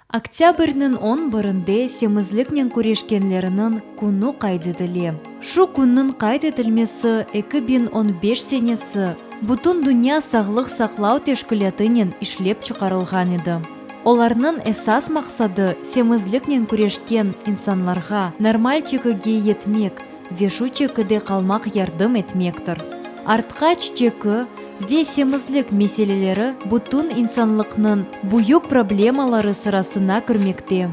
Октябрьнын 11-інде семізлікнен көрешкенлерінің күні қайдеділі. Шу күннің қайдеділмесі 2015 сенесі бұтын дүния сағлық сақлау тешкілетінен ішлеп чықарылған еді. Оларның esas мақсады семізлікнен көрешкен инсанларға нормаль чекіге етмек, вешу чекіде қалмақ ярдым етмектір. Артқач чекі ве семізлік меселелері бұтын инсанлықның бұйық проблемалары сырасына кірмекте.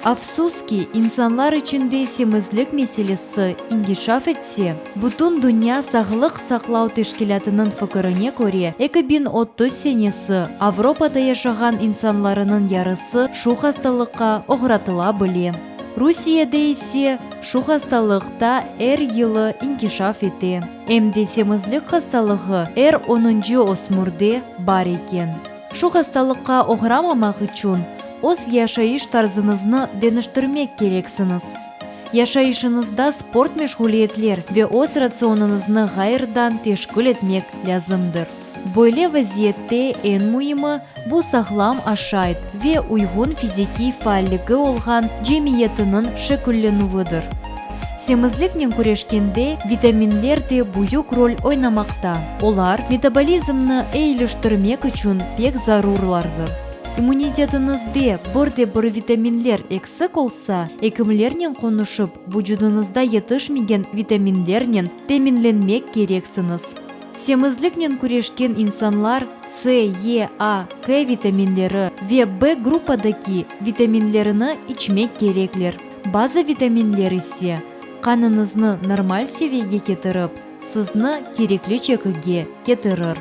Афсуски, инсанлар içinde семізлік меселесі ингишаф етсе, бұтын дүния сағлық сақлау тешкілятының фікіріне көре 2030 сенесі Авропада яшаған инсанларының ярысы шу хасталыққа оғратыла біле. Русияда есе шу хасталықта әр елі ингишаф ете. Әмде семізлік хасталығы 10-шы осмурде бар екен. Шу хасталыққа оғырамамақ үшін Оз яшайыш тарзынызны деніштірмек керексіңіз. Яшайышынызда спорт мәшғулиетлер ве оз рационыңызны ғайырдан тешкіл етмек лязымдыр. Бойле вазиетте ән мұйымы бұ сағлам ашайд ве уйғын физики фааллігі олған жемиетінің шекілленуыдыр. Семізлікнен көрешкенде витаминлер де бұйық роль ойнамақта. Олар метаболизмны әйліштірмек үшін пек зарурлардыр. Иммунитетіңізде бір витаминлер эксік олса, екімлернен қонышып, вүжудыңызда етішмеген витаминлернен темінленмек керексіңіз. Семізлікнен көрешкен инсанлар С, Е, А, К витаминлері ве Б группадаки витаминлеріні içмек кереклер. База витаминлер есе қаныңызны нормаль севеге кетіріп, сізні кереклі чекіге кетірір.